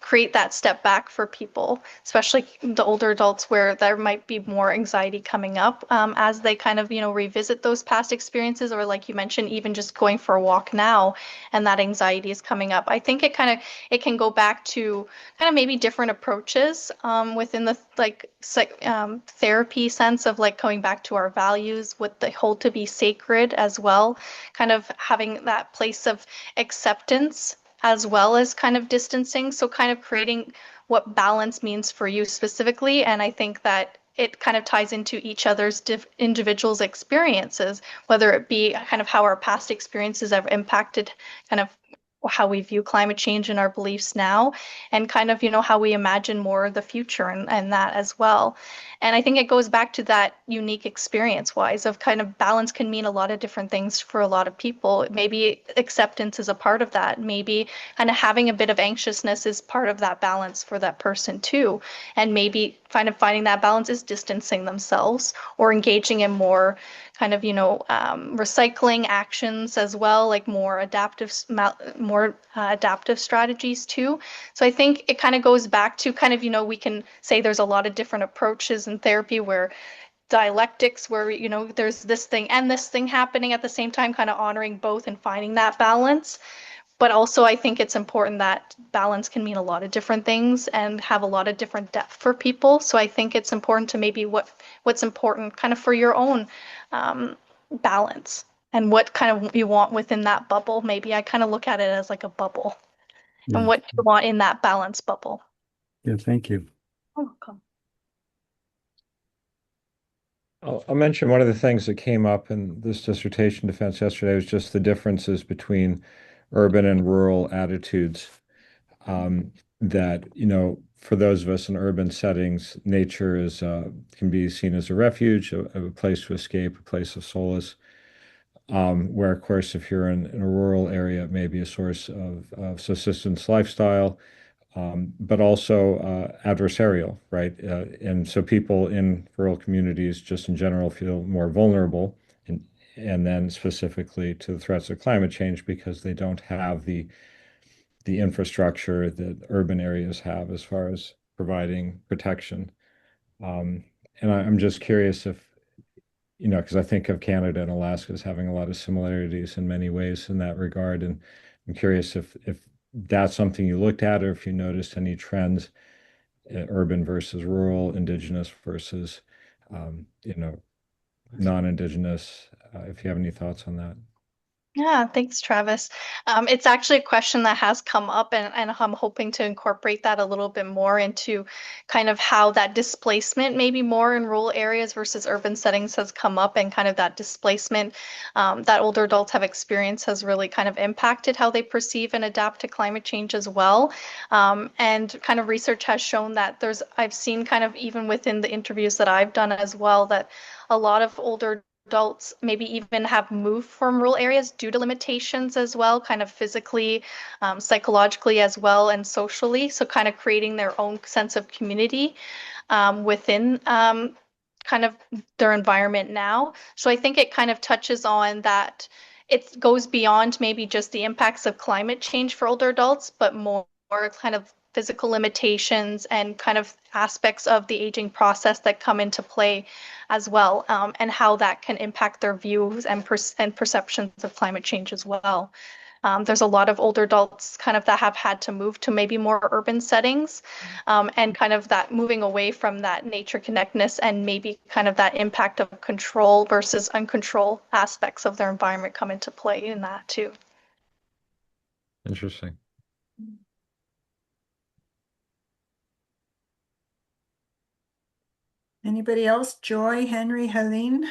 create that step back for people, especially the older adults where there might be more anxiety coming up as they kind of, revisit those past experiences, or like you mentioned, even just going for a walk now and that anxiety is coming up. I think it can go back to kind of maybe different approaches within the therapy sense of like going back to our values, what they hold to be sacred as well, kind of having that place of acceptance as well as kind of distancing. So kind of creating what balance means for you specifically. And I think that it kind of ties into each other's individuals' experiences, whether it be kind of how our past experiences have impacted kind of how we view climate change and our beliefs now, and kind of, how we imagine more of the future and that as well. And I think it goes back to that unique experience wise of kind of balance can mean a lot of different things for a lot of people. Maybe acceptance is a part of that. Maybe kind of having a bit of anxiousness is part of that balance for that person too. And maybe kind of finding that balance is distancing themselves or engaging in more kind of, recycling actions as well, like more adaptive strategies too. So I think it kind of goes back to kind of, we can say there's a lot of different approaches in therapy where dialectics where, there's this thing and this thing happening at the same time, kind of honoring both and finding that balance. But also, I think it's important that balance can mean a lot of different things and have a lot of different depth for people. So I think it's important to maybe what's important kind of for your own balance and what kind of you want within that bubble. Maybe I kind of look at it as like a bubble and Yeah. what you want in that balance bubble. Yeah, thank you. Oh, welcome. I'll mention one of the things that came up in this dissertation defense yesterday was just the differences between urban and rural attitudes. That, for those of us in urban settings, nature can be seen as a refuge, a place to escape, a place of solace. Where, of course, if you're in a rural area, it may be a source of subsistence lifestyle, but also adversarial, right? And so people in rural communities just in general feel more vulnerable, and then specifically to the threats of climate change because they don't have the infrastructure that urban areas have as far as providing protection. And I'm just curious if, because I think of Canada and Alaska as having a lot of similarities in many ways in that regard. And I'm curious if that's something you looked at or if you noticed any trends, urban versus rural, indigenous versus, non-Indigenous, if you have any thoughts on that. Yeah, thanks, Travis. It's actually a question that has come up, and I'm hoping to incorporate that a little bit more into kind of how that displacement, maybe more in rural areas versus urban settings, has come up, and kind of that displacement that older adults have experienced has really kind of impacted how they perceive and adapt to climate change as well. And kind of research has shown that I've seen kind of even within the interviews that I've done as well, that a lot of older adults maybe even have moved from rural areas due to limitations as well, kind of physically, psychologically as well, and socially. So kind of creating their own sense of community within kind of their environment now. So I think it kind of touches on that. It goes beyond maybe just the impacts of climate change for older adults, but more kind of physical limitations and kind of aspects of the aging process that come into play as well, and how that can impact their views and perceptions of climate change as well. There's a lot of older adults kind of that have had to move to maybe more urban settings, and kind of that moving away from that nature connectedness and maybe kind of that impact of control versus uncontrolled aspects of their environment come into play in that too. Interesting. Anybody else? Joy, Henry, Helene?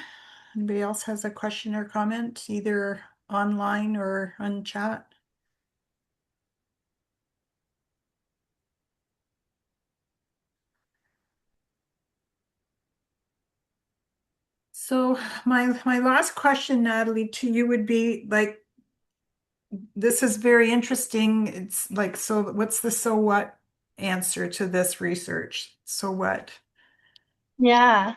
Anybody else has a question or comment, either online or on chat? So my last question, Natalie, to you would be like, this is very interesting. It's like, so what's the so what answer to this research? So what? Yeah.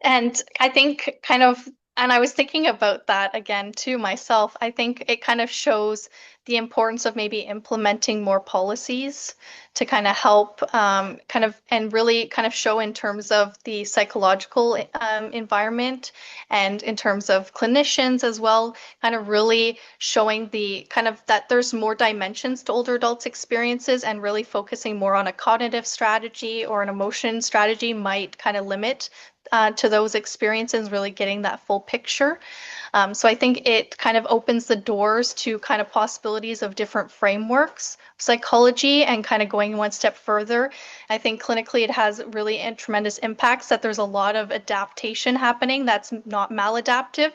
And I think kind of, and I was thinking about that again too myself. I think it kind of shows the importance of maybe implementing more policies to kind of help kind of and really kind of show in terms of the psychological environment and in terms of clinicians as well, kind of really showing the kind of that there's more dimensions to older adults' experiences, and really focusing more on a cognitive strategy or an emotion strategy might kind of limit to those experiences, really getting that full picture. So I think it kind of opens the doors to kind of possibilities of different frameworks, psychology, and kind of going one step further. I think clinically it has really tremendous impacts, that there's a lot of adaptation happening that's not maladaptive.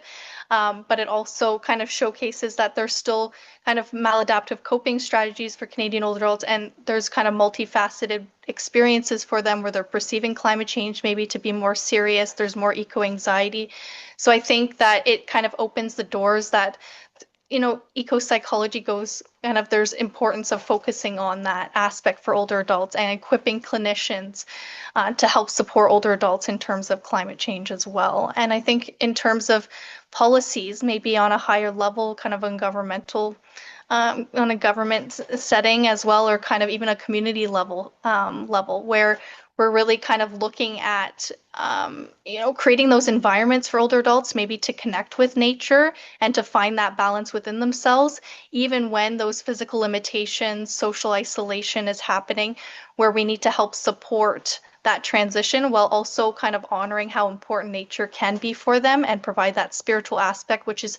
But it also kind of showcases that there's still kind of maladaptive coping strategies for Canadian older adults, and there's kind of multifaceted experiences for them where they're perceiving climate change maybe to be more serious. There's more eco-anxiety. So I think that it kind of opens the doors that, you know, eco-psychology goes kind of, there's importance of focusing on that aspect for older adults and equipping clinicians to help support older adults in terms of climate change as well. And I think in terms of policies, maybe on a higher level, kind of on governmental, on a government setting as well, or kind of even a community level, where we're really kind of looking at, you know, creating those environments for older adults, maybe to connect with nature and to find that balance within themselves, even when those physical limitations, social isolation is happening, where we need to help support that transition while also kind of honoring how important nature can be for them and provide that spiritual aspect, which is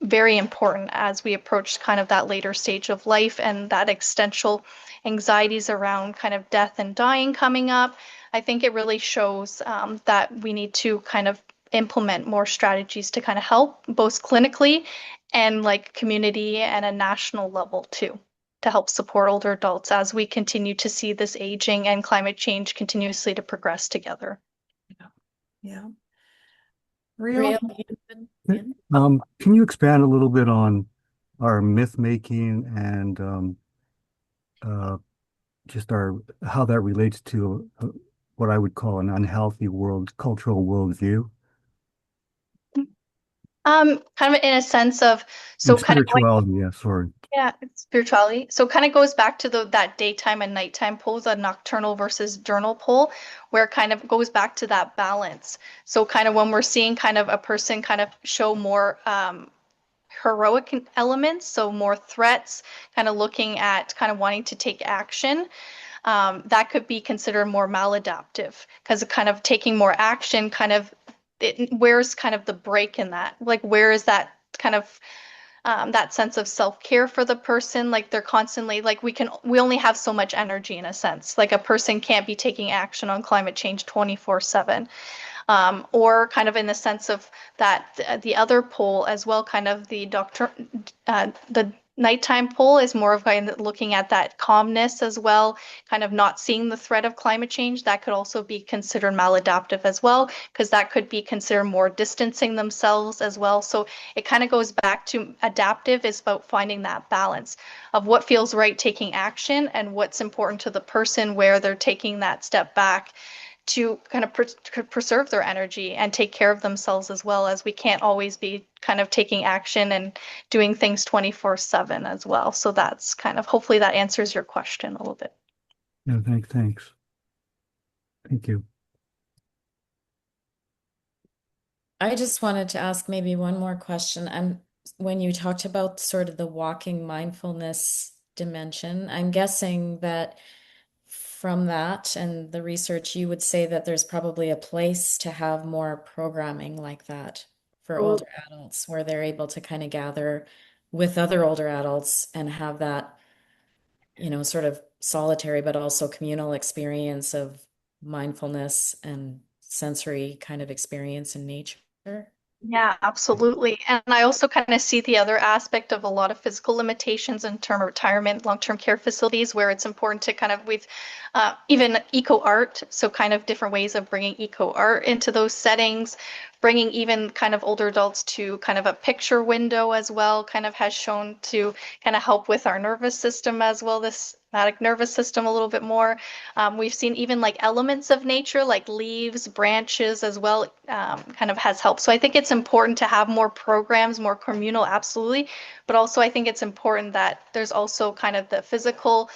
very important as we approach kind of that later stage of life and that existential anxieties around kind of death and dying coming up. I think it really shows that we need to kind of implement more strategies to kind of help both clinically and like community and a national level too, to help support older adults as we continue to see this aging and climate change continuously to progress together. Yeah. Real. Real. Can you expand a little bit on our myth making and just our how that relates to what I would call an unhealthy cultural worldview? Kind of in a sense of, And so kind of going, spirituality, yeah, sorry. yeah, spirituality. So kind of goes back to that daytime and nighttime pole, the nocturnal versus diurnal pole, where kind of goes back to that balance. So kind of when we're seeing kind of a person kind of show more heroic elements, so more threats, kind of looking at kind of wanting to take action, that could be considered more maladaptive, because kind of taking more action kind of where's kind of the break in that? Like, where is that kind of that sense of self-care for the person? Like they're constantly like we only have so much energy in a sense. Like a person can't be taking action on climate change 24/7. Or kind of in the sense of that the other pole as well, kind of the nighttime pole is more of kind of looking at that calmness as well, kind of not seeing the threat of climate change. That could also be considered maladaptive as well, because that could be considered more distancing themselves as well. So it kind of goes back to adaptive is about finding that balance of what feels right taking action and what's important to the person where they're taking that step back to kind of preserve their energy and take care of themselves, as well as we can't always be kind of taking action and doing things 24/7 as well. So that's kind of, hopefully that answers your question a little bit. Yeah, thanks. Thank you. I just wanted to ask maybe one more question. And when you talked about sort of the walking mindfulness dimension, I'm guessing that from that and the research, you would say that there's probably a place to have more programming like that for older adults, where they're able to kind of gather with other older adults and have that, sort of solitary but also communal experience of mindfulness and sensory kind of experience in nature. Yeah, absolutely. And I also kind of see the other aspect of a lot of physical limitations in term of retirement, long-term care facilities, where it's important to kind of with even eco art, so kind of different ways of bringing eco art into those settings, bringing even kind of older adults to kind of a picture window as well, kind of has shown to kind of help with our nervous system as well, this somatic nervous system a little bit more. We've seen even like elements of nature, like leaves, branches as well, kind of has helped. So I think it's important to have more programs, more communal, absolutely. But also, I think it's important that there's also kind of the physical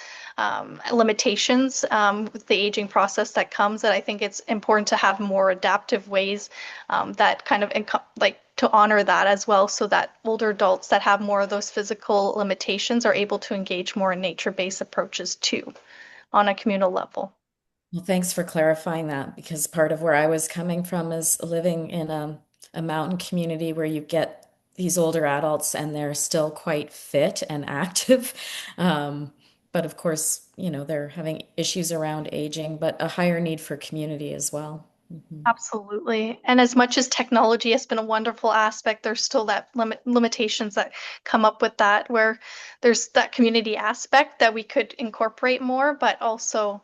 limitations with the aging process that comes, that I think it's important to have more adaptive ways that kind of like to honor that as well, so that older adults that have more of those physical limitations are able to engage more in nature-based approaches too on a communal level. Well, thanks for clarifying that, because part of where I was coming from is living in a mountain community where you get these older adults and they're still quite fit and active. But of course, they're having issues around aging, but a higher need for community as well. Mhm. Absolutely. And as much as technology has been a wonderful aspect, there's still that limitations that come up with that, where there's that community aspect that we could incorporate more, but also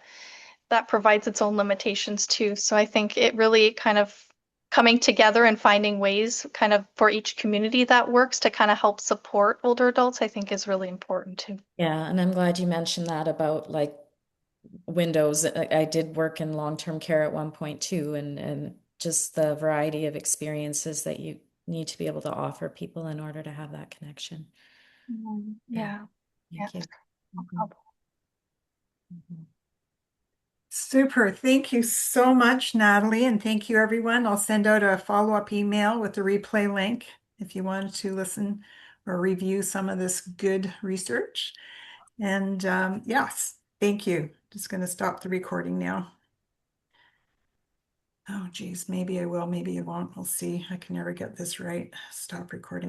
that provides its own limitations too. So I think it really kind of coming together and finding ways kind of for each community that works to kind of help support older adults, I think is really important too. Yeah, and I'm glad you mentioned that about like windows. I did work in long-term care at one point too, and just the variety of experiences that you need to be able to offer people in order to have that connection. Yeah. Yeah. Thank you. No Mhm. problem. Mhm. Super. Thank you so much, Natalie, and thank you, everyone. I'll send out a follow-up email with the replay link if you wanted to listen or review some of this good research. And yes, thank you. Just going to stop the recording now. Oh, geez, maybe I will, maybe I won't. We'll see. I can never get this right. Stop recording.